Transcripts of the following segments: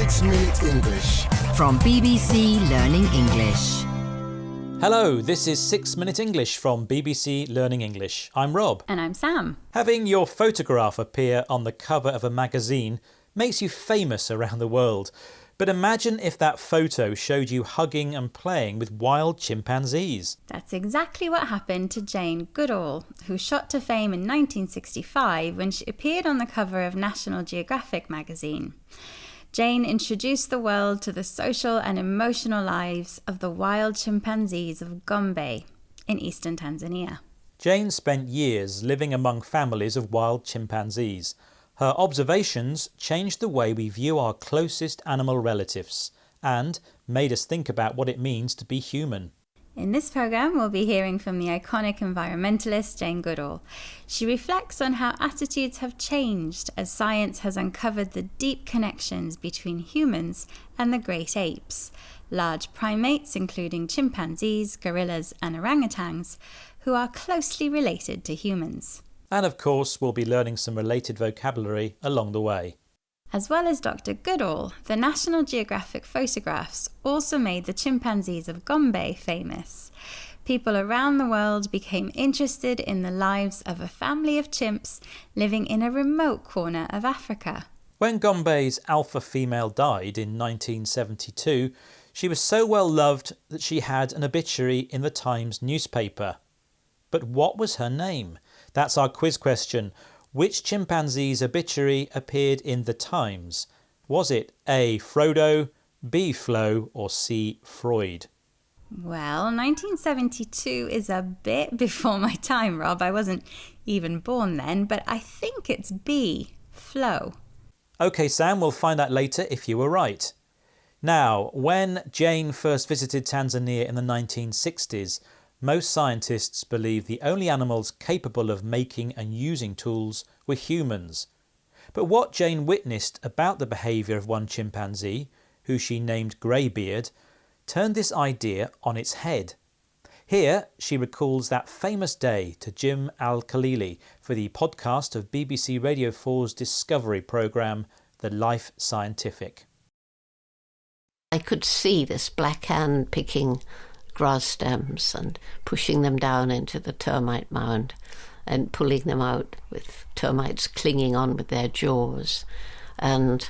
6 Minute English. From BBC Learning English. Hello, this is 6 Minute English from BBC Learning English. I'm Rob. And I'm Sam. Having your photograph appear on the cover of a magazine makes you famous around the world. But imagine if that photo showed you hugging and playing with wild chimpanzees. That's exactly what happened to Jane Goodall, who shot to fame in 1965 when she appeared on the cover of National Geographic magazine. Jane introduced the world to the social and emotional lives of the wild chimpanzees of Gombe in eastern Tanzania. Jane spent years living among families of wild chimpanzees. Her observations changed the way we view our closest animal relatives and made us think about what it means to be human. In this programme, we'll be hearing from the iconic environmentalist Jane Goodall. She reflects on how attitudes have changed as science has uncovered the deep connections between humans and the great apes, large primates including chimpanzees, gorillas and orangutans, who are closely related to humans. And of course, we'll be learning some related vocabulary along the way. As well as Dr. Goodall, the National Geographic photographs also made the chimpanzees of Gombe famous. People around the world became interested in the lives of a family of chimps living in a remote corner of Africa. When Gombe's alpha female died in 1972, she was so well loved that she had an obituary in the Times newspaper. But what was her name? That's our quiz question. Which chimpanzee's obituary appeared in the Times? Was it A. Frodo, B. Flo or C. Freud? Well, 1972 is a bit before my time, Rob. I wasn't even born then, but I think it's B. Flo. OK, Sam, we'll find out later if you were right. Now, when Jane first visited Tanzania in the 1960s, most scientists believe the only animals capable of making and using tools were humans. But what Jane witnessed about the behaviour of one chimpanzee, who she named Greybeard, turned this idea on its head. Here she recalls that famous day to Jim Al-Khalili for the podcast of BBC Radio 4's Discovery programme, The Life Scientific. I could see this black hand picking grass stems and pushing them down into the termite mound and pulling them out with termites clinging on with their jaws. And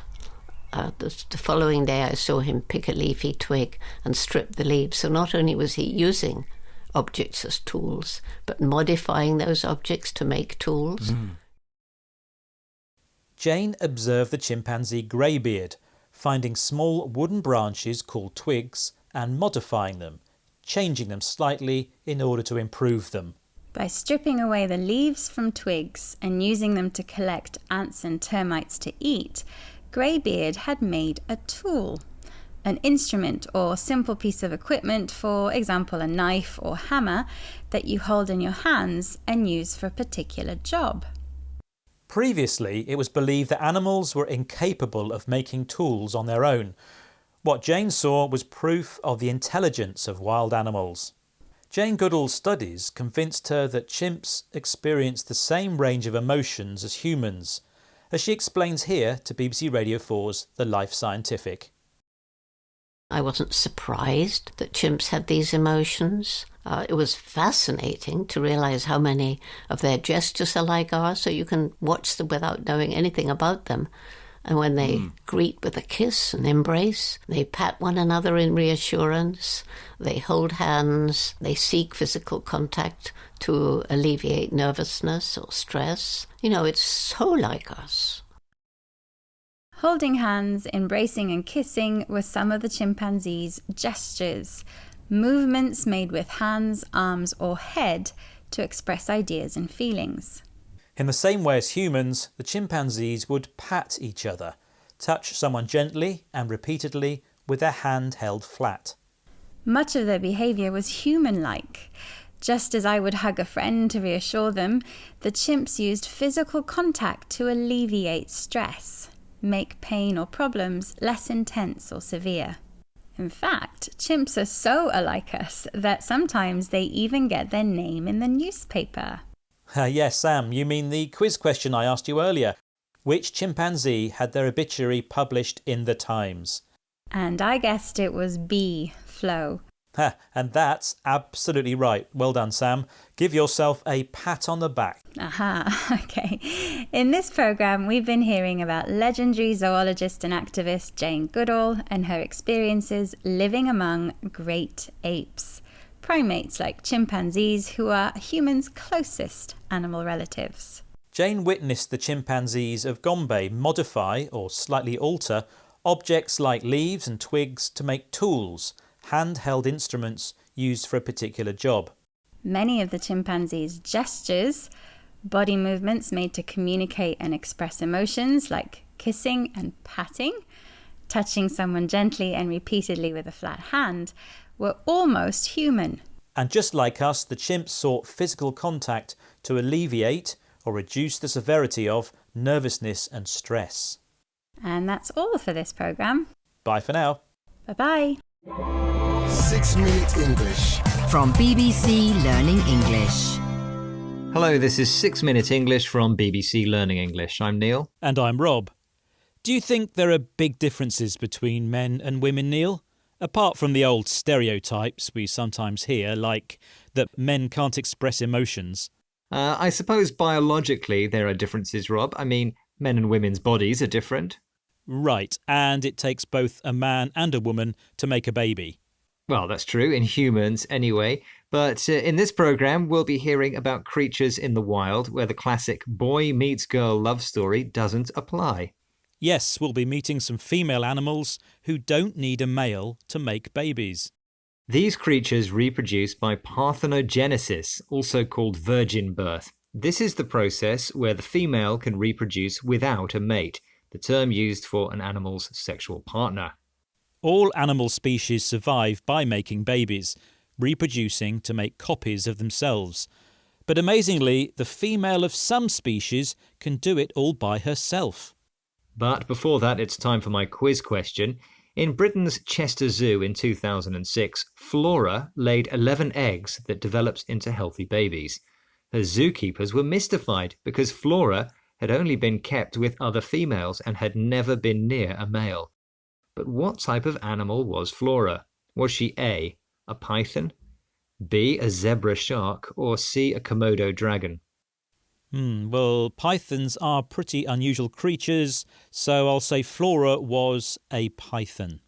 the following day I saw him pick a leafy twig and strip the leaves. So not only was he using objects as tools, but modifying those objects to make tools. Jane observed the chimpanzee Greybeard, finding small wooden branches called twigs and modifying them, changing them slightly in order to improve them. By stripping away the leaves from twigs and using them to collect ants and termites to eat, Greybeard had made a tool, an instrument or simple piece of equipment, for example a knife or hammer, that you hold in your hands and use for a particular job. Previously, it was believed that animals were incapable of making tools on their own. What Jane saw was proof of the intelligence of wild animals. Jane Goodall's studies convinced her that chimps experience the same range of emotions as humans, as she explains here to BBC Radio 4's The Life Scientific. I wasn't surprised that chimps had these emotions. It was fascinating to realise how many of their gestures are like ours, so you can watch them without knowing anything about them. And when they greet with a kiss and embrace, they pat one another in reassurance, they hold hands, they seek physical contact to alleviate nervousness or stress. You know, it's so like us. Holding hands, embracing and kissing were some of the chimpanzees' gestures, movements made with hands, arms or head to express ideas and feelings. In the same way as humans, the chimpanzees would pat each other, touch someone gently and repeatedly with their hand held flat. Much of their behaviour was human-like. Just as I would hug a friend to reassure them, the chimps used physical contact to alleviate stress, make pain or problems less intense or severe. In fact, chimps are so alike us that sometimes they even get their name in the newspaper. Yes, Sam, you mean the quiz question I asked you earlier. Which chimpanzee had their obituary published in the Times? And I guessed it was B, Flo. Ha, and that's absolutely right. Well done, Sam. Give yourself a pat on the back. Aha, okay. In this programme, we've been hearing about legendary zoologist and activist Jane Goodall and her experiences living among great apes, primates like chimpanzees who are humans' closest animal relatives. Jane witnessed the chimpanzees of Gombe modify or slightly alter objects like leaves and twigs to make tools, handheld instruments used for a particular job. Many of the chimpanzees' gestures, body movements made to communicate and express emotions like kissing and patting, touching someone gently and repeatedly with a flat hand, were almost human. And just like us, the chimps sought physical contact to alleviate or reduce the severity of nervousness and stress. And that's all for this programme. Bye for now. Bye-bye. 6 Minute English. From BBC Learning English. Hello, this is 6 Minute English from BBC Learning English. I'm Neil. And I'm Rob. Do you think there are big differences between men and women, Neil? Apart from the old stereotypes we sometimes hear, like that men can't express emotions. I suppose biologically there are differences, Rob. I mean, men and women's bodies are different. Right, and it takes both a man and a woman to make a baby. Well, that's true, in humans anyway. But in this programme, we'll be hearing about creatures in the wild where the classic boy meets girl love story doesn't apply. Yes, we'll be meeting some female animals who don't need a male to make babies. These creatures reproduce by parthenogenesis, also called virgin birth. This is the process where the female can reproduce without a mate, the term used for an animal's sexual partner. All animal species survive by making babies, reproducing to make copies of themselves. But amazingly, the female of some species can do it all by herself. But before that, it's time for my quiz question. In Britain's Chester Zoo in 2006, Flora laid 11 eggs that developed into healthy babies. Her zookeepers were mystified because Flora had only been kept with other females and had never been near a male. But what type of animal was Flora? Was she A, a python, B, a zebra shark, or C, a Komodo dragon? Well, pythons are pretty unusual creatures, so I'll say Flora was a python.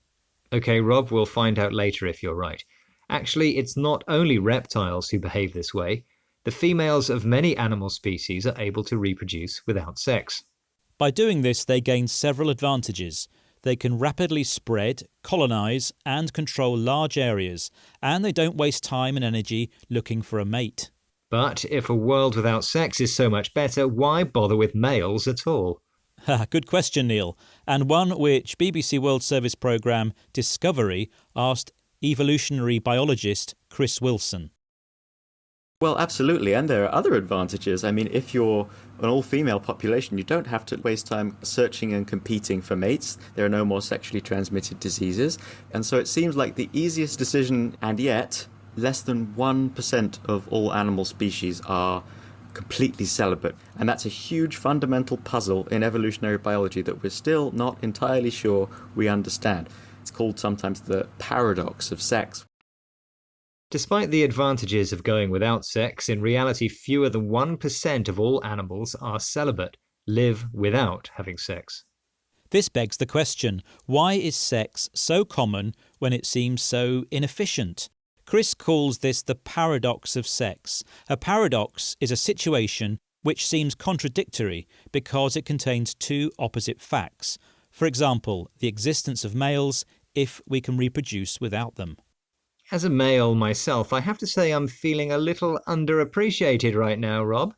OK, Rob, we'll find out later if you're right. Actually, it's not only reptiles who behave this way. The females of many animal species are able to reproduce without sex. By doing this, they gain several advantages. They can rapidly spread, colonise and control large areas, and they don't waste time and energy looking for a mate. But if a world without sex is so much better, why bother with males at all? Good question, Neil, and one which BBC World Service programme Discovery asked evolutionary biologist Chris Wilson. Well, absolutely, and there are other advantages. I mean, if you're an all-female population, you don't have to waste time searching and competing for mates. There are no more sexually transmitted diseases. And so it seems like the easiest decision, and yet less than 1% of all animal species are completely celibate. And that's a huge fundamental puzzle in evolutionary biology that we're still not entirely sure we understand. It's called sometimes the paradox of sex. Despite the advantages of going without sex, in reality fewer than 1% of all animals are celibate, live without having sex. This begs the question, why is sex so common when it seems so inefficient? Chris calls this the paradox of sex. A paradox is a situation which seems contradictory because it contains two opposite facts. For example, the existence of males if we can reproduce without them. As a male myself, I have to say I'm feeling a little underappreciated right now, Rob.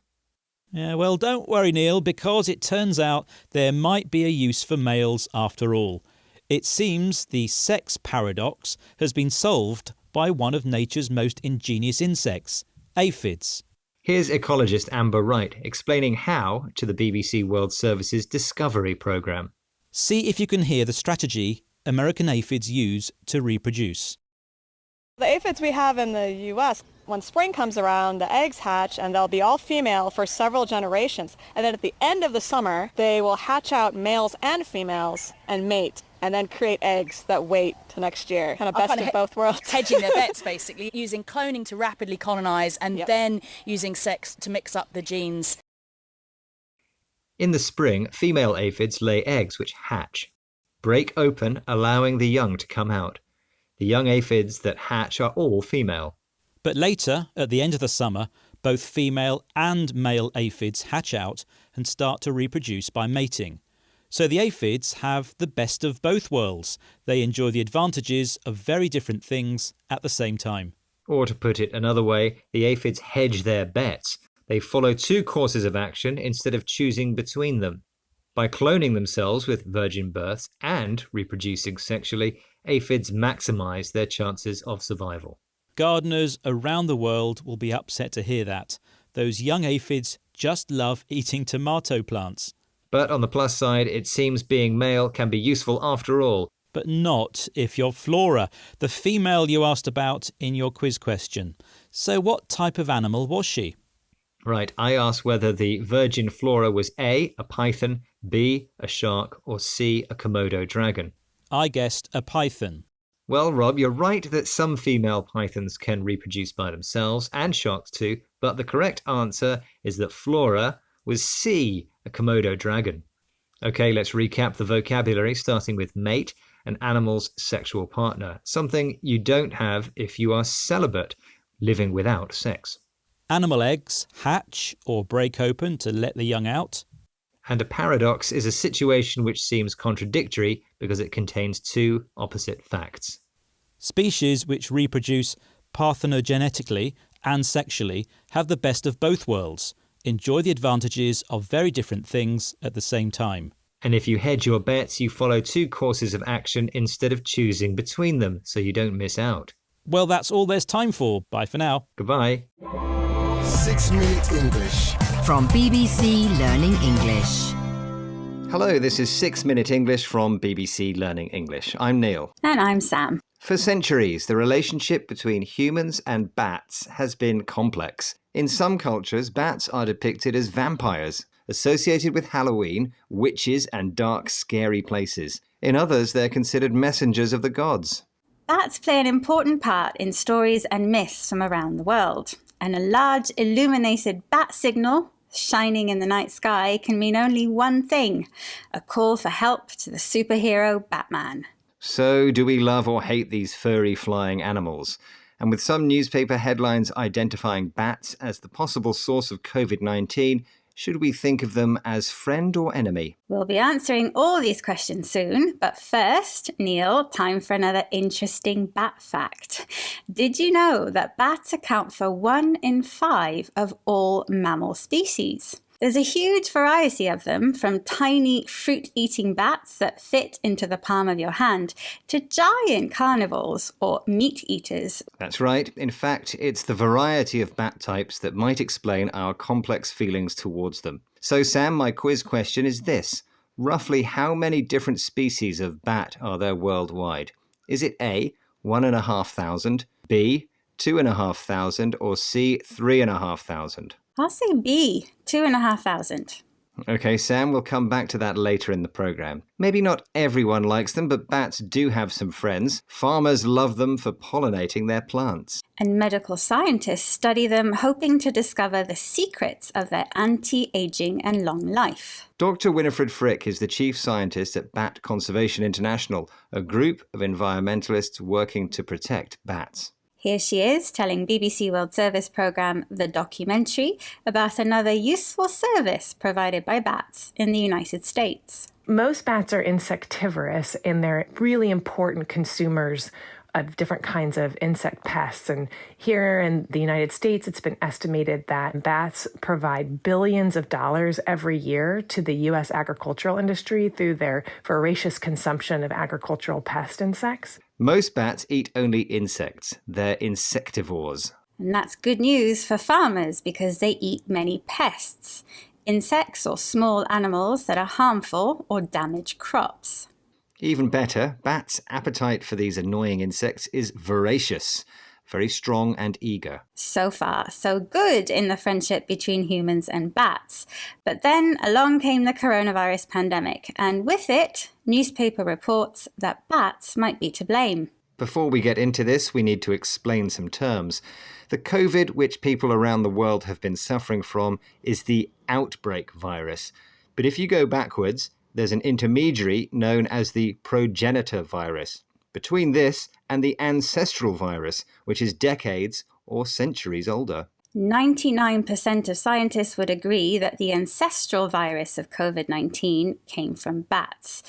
Yeah, well, don't worry, Neil, because it turns out there might be a use for males after all. It seems the sex paradox has been solved by one of nature's most ingenious insects, aphids. Here's ecologist Amber Wright explaining how to the BBC World Service's Discovery programme. See if you can hear the strategy American aphids use to reproduce. The aphids we have in the US, When spring comes around, the eggs hatch and they'll be all female for several generations. And then at the end of the summer, they will hatch out males and females and mate and then create eggs that wait till next year. Kind of best of both worlds. Hedging their bets, basically, using cloning to rapidly colonise and then using sex to mix up the genes. In the spring, female aphids lay eggs which hatch, break open, allowing the young to come out. The young aphids that hatch are all female. But later, at the end of the summer, both female and male aphids hatch out and start to reproduce by mating. So the aphids have the best of both worlds. They enjoy the advantages of very different things at the same time. Or to put it another way, the aphids hedge their bets. They follow two courses of action instead of choosing between them. By cloning themselves with virgin births and reproducing sexually, aphids maximise their chances of survival. Gardeners around the world will be upset to hear that. Those young aphids just love eating tomato plants. But on the plus side, it seems being male can be useful after all. But not if you're Flora, the female you asked about in your quiz question. So what type of animal was she? Right, I asked whether the virgin Flora was A, a python, B, a shark, or C, a Komodo dragon. I guessed a python. Well, Rob, you're right that some female pythons can reproduce by themselves, and sharks too, but the correct answer is that Flora was C, a Komodo dragon. Okay, let's recap the vocabulary, starting with mate, an animal's sexual partner, something you don't have if you are celibate, living without sex. Animal eggs hatch or break open to let the young out. And a paradox is a situation which seems contradictory because it contains two opposite facts. Species which reproduce parthenogenetically and sexually have the best of both worlds, enjoy the advantages of very different things at the same time. And if you hedge your bets, you follow two courses of action instead of choosing between them, so you don't miss out. Well, that's all there's time for. Bye for now. Goodbye. 6 Minute English. From BBC Learning English. Hello, this is 6 Minute English from BBC Learning English. I'm Neil. And I'm Sam. For centuries, the relationship between humans and bats has been complex. In some cultures, bats are depicted as vampires, associated with Halloween, witches, and dark, scary places. In others, they're considered messengers of the gods. Bats play an important part in stories and myths from around the world. And a large illuminated bat signal shining in the night sky can mean only one thing: a call for help to the superhero Batman. So, do we love or hate these furry flying animals? And with some newspaper headlines identifying bats as the possible source of COVID-19, should we think of them as friend or enemy? We'll be answering all these questions soon, but first, Neil, time for another interesting bat fact. Did you know that bats account for 1 in 5 of all mammal species? There's a huge variety of them, from tiny fruit-eating bats that fit into the palm of your hand to giant carnivores or meat eaters. That's right. In fact, it's the variety of bat types that might explain our complex feelings towards them. So, Sam, my quiz question is this. Roughly how many different species of bat are there worldwide? Is it A, 1,500, B, 2,500, or C, 3,500? I'll say B, 2,500. Okay, Sam, we'll come back to that later in the programme. Maybe not everyone likes them, but bats do have some friends. Farmers love them for pollinating their plants. And medical scientists study them, hoping to discover the secrets of their anti-aging and long life. Dr. Winifred Frick is the chief scientist at Bat Conservation International, a group of environmentalists working to protect bats. Here she is telling BBC World Service programme The Documentary about another useful service provided by bats in the United States. Most bats are insectivorous and they're really important consumers of different kinds of insect pests. And here in the United States, it's been estimated that bats provide billions of dollars every year to the U.S. agricultural industry through their voracious consumption of agricultural pest insects. Most bats eat only insects. They're insectivores. And that's good news for farmers because they eat many pests, insects or small animals that are harmful or damage crops. Even better, bats' appetite for these annoying insects is voracious. very strong and eager. So far, so good in the friendship between humans and bats. But then along came the coronavirus pandemic, and with it, newspaper reports that bats might be to blame. Before we get into this, we need to explain some terms. The COVID, which people around the world have been suffering from, is the outbreak virus. But if you go backwards, there's an intermediary known as the progenitor virus. Between this and the ancestral virus, which is decades or centuries older. 99% of scientists would agree that the ancestral virus of COVID-19 came from bats.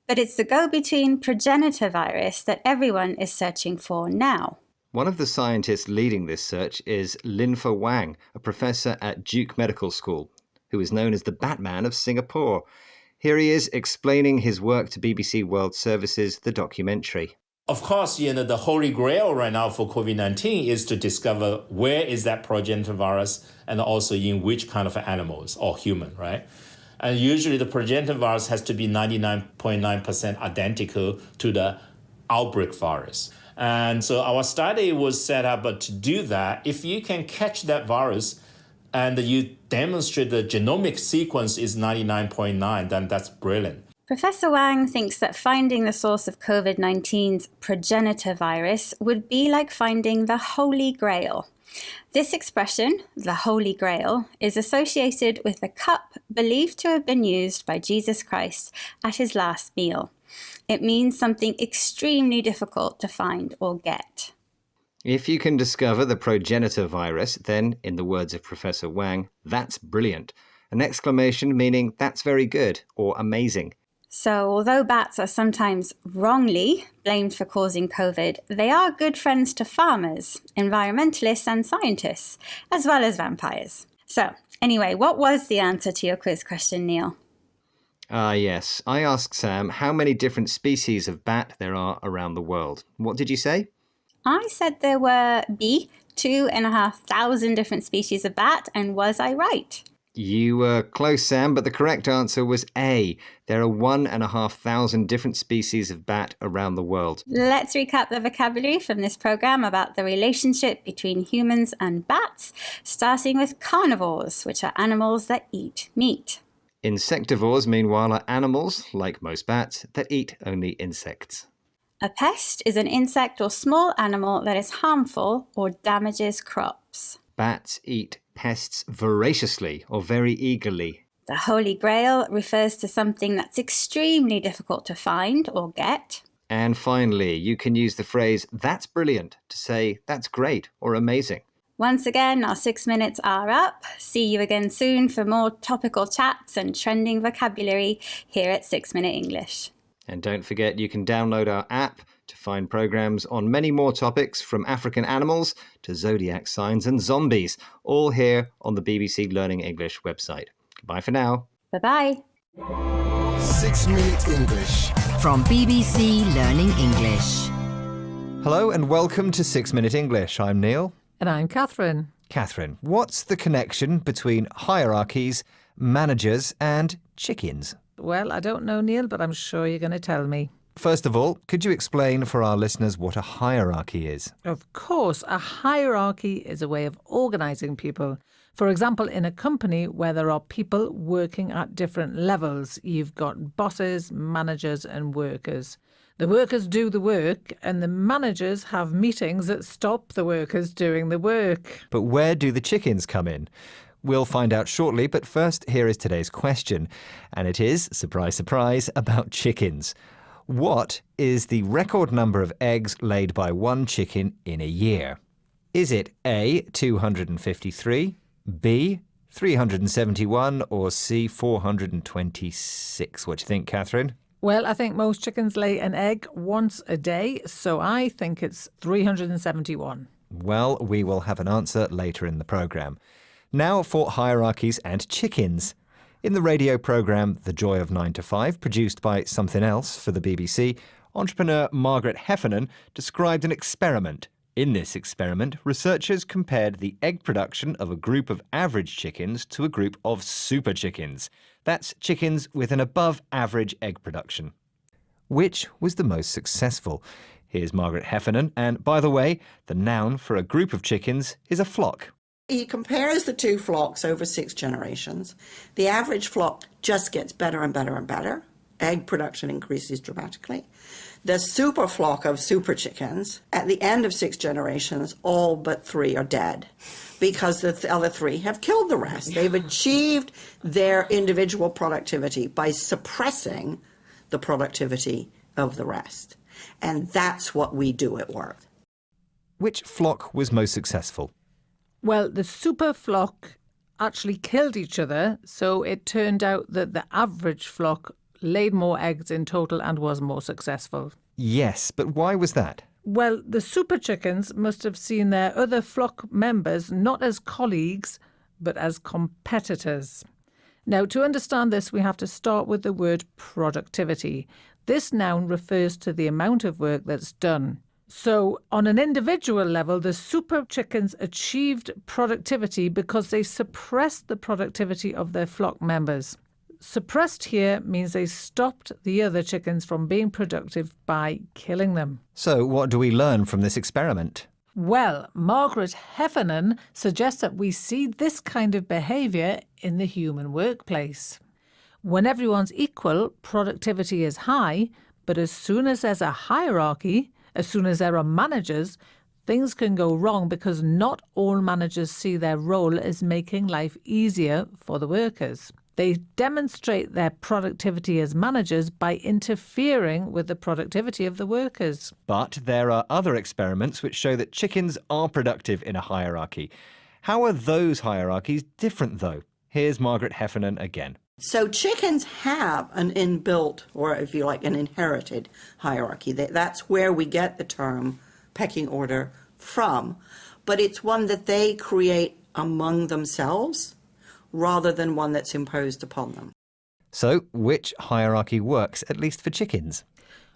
But it's the go-between progenitor virus that everyone is searching for now. One of the scientists leading this search is Linfa Wang, a professor at Duke Medical School, who is known as the Batman of Singapore. Here he is explaining his work to BBC World Service's The Documentary. Of course, the holy grail right now for COVID-19 is to discover where is that progenitor virus and also in which kind of animals or human, right? And usually the progenitor virus has to be 99.9% identical to the outbreak virus. And so our study was set up to do that. If you can catch that virus and you demonstrate the genomic sequence is 99.9, then that's brilliant. Professor Wang thinks that finding the source of COVID-19's progenitor virus would be like finding the Holy Grail. This expression, the Holy Grail, is associated with the cup believed to have been used by Jesus Christ at his last meal. It means something extremely difficult to find or get. If you can discover the progenitor virus, then, in the words of Professor Wang, that's brilliant. An exclamation meaning that's very good or amazing. So, although bats are sometimes wrongly blamed for causing COVID, they are good friends to farmers, environmentalists and scientists, as well as vampires. So, anyway, what was the answer to your quiz question, Neil? Yes. I asked Sam how many different species of bat there are around the world. What did you say? I said there were 2,500 different species of bat, and was I right? You were close, Sam, but the correct answer was A. There are 1,500 different species of bat around the world. Let's recap the vocabulary from this program about the relationship between humans and bats, starting with carnivores, which are animals that eat meat. Insectivores, meanwhile, are animals, like most bats, that eat only insects. A pest is an insect or small animal that is harmful or damages crops. Bats eat pests voraciously or very eagerly. The Holy Grail refers to something that's extremely difficult to find or get. And finally, you can use the phrase, that's brilliant, to say, that's great or amazing. Once again, our 6 minutes are up. See you again soon for more topical chats and trending vocabulary here at 6 Minute English. And don't forget you can download our app to find programs on many more topics, from African animals to zodiac signs and zombies, all here on the BBC Learning English website. Goodbye for now. Bye-bye. 6 Minute English. From BBC Learning English. Hello and welcome to 6 Minute English. I'm Neil. And I'm Catherine. Catherine, what's the connection between hierarchies, managers and chickens? Well, I don't know, Neil, but I'm sure you're going to tell me. First of all, could you explain for our listeners what a hierarchy is? Of course, a hierarchy is a way of organising people. For example, in a company where there are people working at different levels, you've got bosses, managers and workers. The workers do the work and the managers have meetings that stop the workers doing the work. But where do the chickens come in? We'll find out shortly, but first here is today's question. And it is, surprise, surprise, about chickens. What is the record number of eggs laid by one chicken in a year? Is it A, 253, B, 371 or C, 426? What do you think, Catherine? Well, I think most chickens lay an egg once a day, so I think it's 371. Well, we will have an answer later in the programme. Now for hierarchies and chickens. In the radio programme The Joy of 9 to 5, produced by Something Else for the BBC, entrepreneur Margaret Heffernan described an experiment. In this experiment, researchers compared the egg production of a group of average chickens to a group of super chickens. That's chickens with an above-average egg production. Which was the most successful? Here's Margaret Heffernan. And by the way, the noun for a group of chickens is a flock. He compares the two flocks over 6 generations. The average flock just gets better and better and better. Egg production increases dramatically. The super flock of super chickens, at the end of 6 generations, all but 3 are dead because the other 3 have killed the rest. They've achieved their individual productivity by suppressing the productivity of the rest. And that's what we do at work. Which flock was most successful? Well, the super flock actually killed each other, so it turned out that the average flock laid more eggs in total and was more successful. Yes, but why was that? Well, the super chickens must have seen their other flock members not as colleagues, but as competitors. Now, to understand this, we have to start with the word productivity. This noun refers to the amount of work that's done. So, on an individual level, the super chickens achieved productivity because they suppressed the productivity of their flock members. Suppressed here means they stopped the other chickens from being productive by killing them. So, what do we learn from this experiment? Well, Margaret Heffernan suggests that we see this kind of behaviour in the human workplace. When everyone's equal, productivity is high, but as soon as there's a hierarchy, as soon as there are managers, things can go wrong because not all managers see their role as making life easier for the workers. They demonstrate their productivity as managers by interfering with the productivity of the workers. But there are other experiments which show that chickens are productive in a hierarchy. How are those hierarchies different, though? Here's Margaret Heffernan again. So chickens have an inbuilt, or if you like, an inherited hierarchy. That's where we get the term pecking order from. But it's one that they create among themselves rather than one that's imposed upon them. So, which hierarchy works, at least for chickens?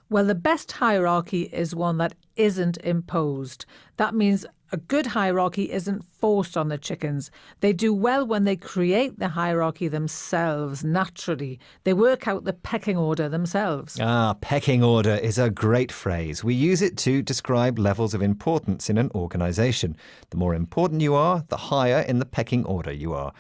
Well, the best hierarchy is one that isn't imposed. That means a good hierarchy isn't forced on the chickens. They do well when they create the hierarchy themselves, naturally. They work out the pecking order themselves. Pecking order is a great phrase. We use it to describe levels of importance in an organisation. The more important you are, the higher in the pecking order you are.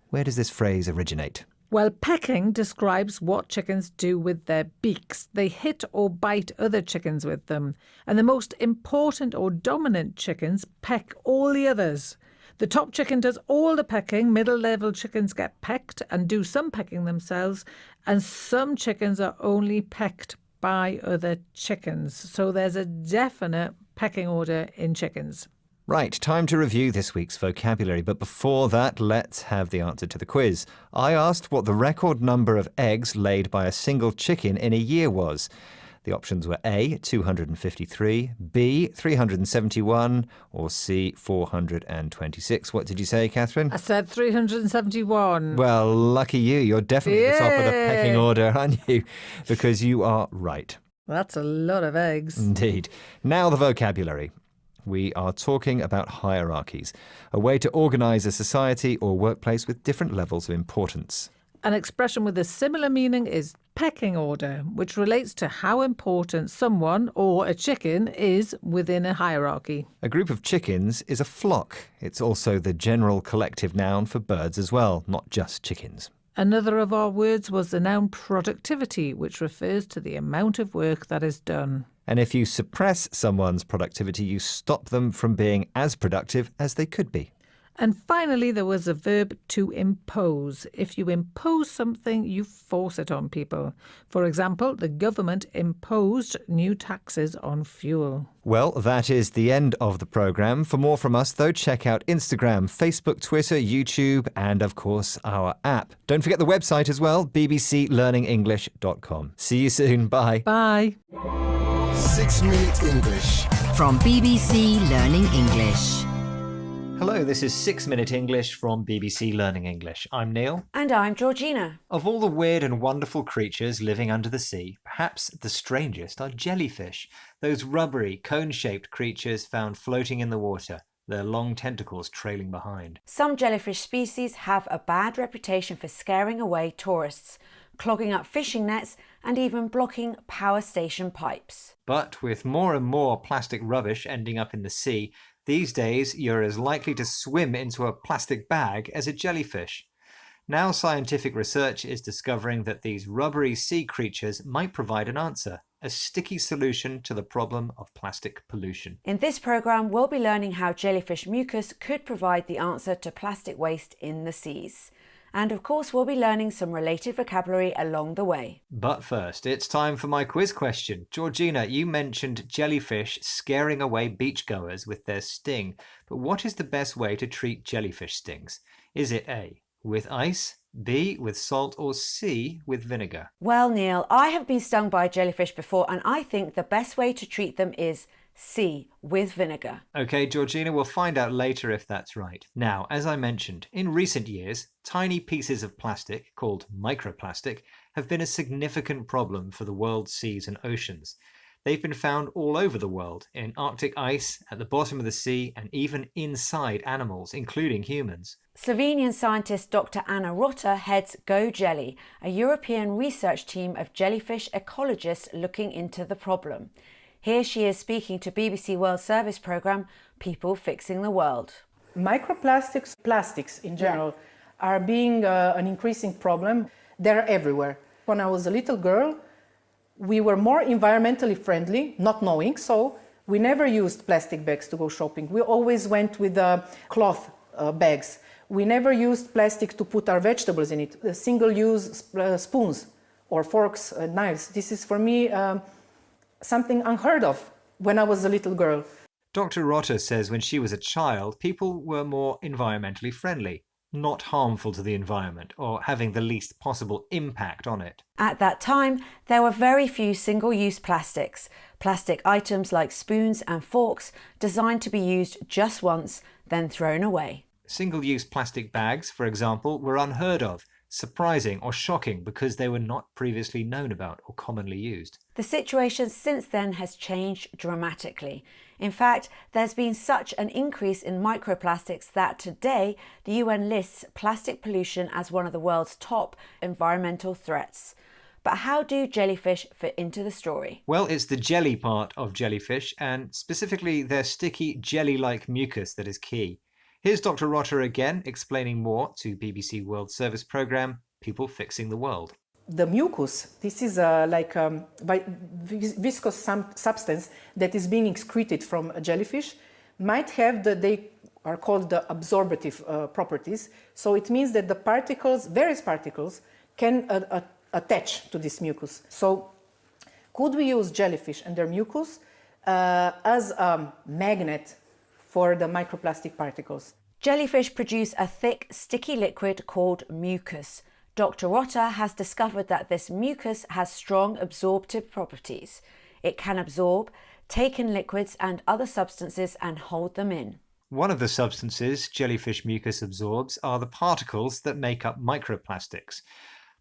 Where does this phrase originate? Well, pecking describes what chickens do with their beaks. They hit or bite other chickens with them. And the most important or dominant chickens peck all the others. The top chicken does all the pecking, middle-level chickens get pecked and do some pecking themselves, and some chickens are only pecked by other chickens. So there's a definite pecking order in chickens. Right, time to review this week's vocabulary, but before that, let's have the answer to the quiz. I asked what the record number of eggs laid by a single chicken in a year was. The options were A, 253, B, 371, or C, 426. What did you say, Catherine? I said 371. Well, lucky you. You're definitely at the top of the pecking order, aren't you? Because you are right. That's a lot of eggs. Indeed. Now the vocabulary. We are talking about hierarchies, a way to organise a society or workplace with different levels of importance. An expression with a similar meaning is pecking order, which relates to how important someone or a chicken is within a hierarchy. A group of chickens is a flock. It's also the general collective noun for birds as well, not just chickens. Another of our words was the noun productivity, which refers to the amount of work that is done. And if you suppress someone's productivity, you stop them from being as productive as they could be. And finally, there was a verb to impose. If you impose something, you force it on people. For example, the government imposed new taxes on fuel. Well, that is the end of the programme. For more from us, though, check out Instagram, Facebook, Twitter, YouTube, and, of course, our app. Don't forget the website as well, bbclearningenglish.com. See you soon. Bye. Bye. 6 Minute English. From BBC Learning English. Hello, this is 6 Minute English from BBC Learning English. I'm Neil. And I'm Georgina. Of all the weird and wonderful creatures living under the sea, perhaps the strangest are jellyfish, those rubbery, cone-shaped creatures found floating in the water, their long tentacles trailing behind. Some jellyfish species have a bad reputation for scaring away tourists. clogging up fishing nets, and even blocking power station pipes. But with more and more plastic rubbish ending up in the sea, these days you're as likely to swim into a plastic bag as a jellyfish. Now scientific research is discovering that these rubbery sea creatures might provide an answer, a sticky solution to the problem of plastic pollution. In this programme, we'll be learning how jellyfish mucus could provide the answer to plastic waste in the seas. And of course, we'll be learning some related vocabulary along the way. But first, it's time for my quiz question. Georgina, you mentioned jellyfish scaring away beachgoers with their sting, but what is the best way to treat jellyfish stings? Is it A, with ice, B, with salt, or C, with vinegar? Well, Neil, I have been stung by a jellyfish before, and I think the best way to treat them is C, with vinegar. Okay, Georgina, we'll find out later if that's right. Now, as I mentioned, in recent years, tiny pieces of plastic, called microplastic, have been a significant problem for the world's seas and oceans. They've been found all over the world, in Arctic ice, at the bottom of the sea, and even inside animals, including humans. Slovenian scientist Dr. Anna Rotter heads Go Jelly, a European research team of jellyfish ecologists looking into the problem. Here she is speaking to BBC World Service programme People Fixing the World. Microplastics, plastics in general, are being an increasing problem. They're everywhere. When I was a little girl, we were more environmentally friendly, not knowing, so we never used plastic bags to go shopping. We always went with cloth bags. We never used plastic to put our vegetables in it. Single-use spoons or forks, knives. This is for me something unheard of when I was a little girl. Dr. Rotter says when she was a child, people were more environmentally friendly, not harmful to the environment or having the least possible impact on it. At that time, there were very few single-use plastics. Plastic items like spoons and forks designed to be used just once, then thrown away. Single-use plastic bags, for example, were unheard of, surprising or shocking because they were not previously known about or commonly used. The situation since then has changed dramatically. In fact, there's been such an increase in microplastics that today the UN lists plastic pollution as one of the world's top environmental threats. But how do jellyfish fit into the story? Well, it's the jelly part of jellyfish, and specifically their sticky jelly-like mucus that is key. Here's Dr. Rotter again, explaining more to BBC World Service programme People Fixing the World. The mucus, this is viscous substance that is being excreted from a jellyfish, might have they are called the absorptive properties. So it means that the particles, various particles, can attach to this mucus. So could we use jellyfish and their mucus as a magnet for the microplastic particles? Jellyfish produce a thick, sticky liquid called mucus. Dr. Rotter has discovered that this mucus has strong absorptive properties. It can absorb, take in liquids and other substances and hold them in. One of the substances jellyfish mucus absorbs are the particles that make up microplastics.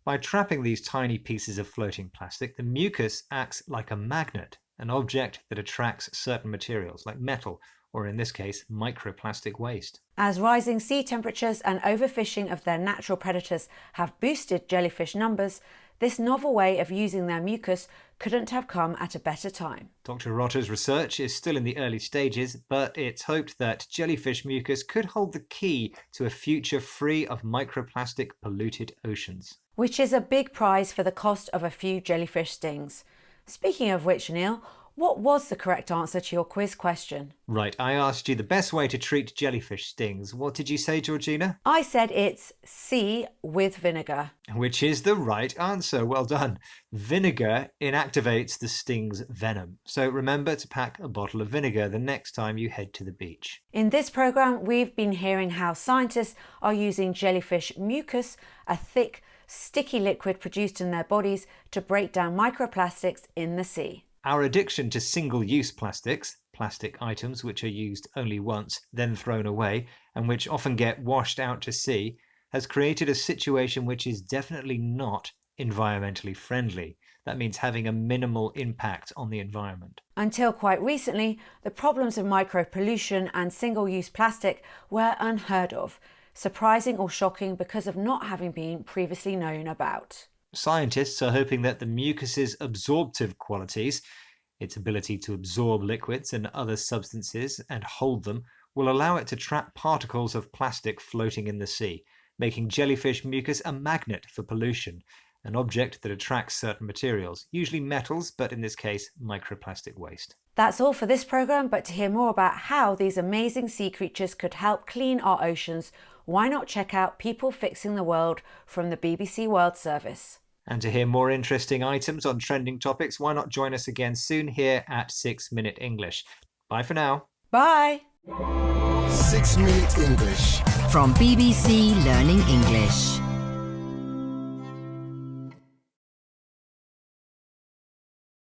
By trapping these tiny pieces of floating plastic, the mucus acts like a magnet, an object that attracts certain materials like metal, or in this case, microplastic waste. As rising sea temperatures and overfishing of their natural predators have boosted jellyfish numbers, this novel way of using their mucus couldn't have come at a better time. Dr. Rotter's research is still in the early stages, but it's hoped that jellyfish mucus could hold the key to a future free of microplastic polluted oceans. Which is a big prize for the cost of a few jellyfish stings. Speaking of which, Neil, what was the correct answer to your quiz question? Right, I asked you the best way to treat jellyfish stings. What did you say, Georgina? I said it's C, with vinegar. Which is the right answer. Well done. Vinegar inactivates the sting's venom. So remember to pack a bottle of vinegar the next time you head to the beach. In this programme, we've been hearing how scientists are using jellyfish mucus, a thick, sticky liquid produced in their bodies, to break down microplastics in the sea. Our addiction to single-use plastics, plastic items which are used only once, then thrown away, and which often get washed out to sea, has created a situation which is definitely not environmentally friendly. That means having a minimal impact on the environment. Until quite recently, the problems of micropollution and single-use plastic were unheard of, surprising or shocking because of not having been previously known about. Scientists are hoping that the mucus's absorptive qualities, its ability to absorb liquids and other substances and hold them, will allow it to trap particles of plastic floating in the sea, making jellyfish mucus a magnet for pollution, an object that attracts certain materials, usually metals, but in this case, microplastic waste. That's all for this programme, but to hear more about how these amazing sea creatures could help clean our oceans, why not check out People Fixing the World from the BBC World Service? And to hear more interesting items on trending topics, why not join us again soon here at 6 Minute English. Bye for now. Bye. 6 Minute English. From BBC Learning English.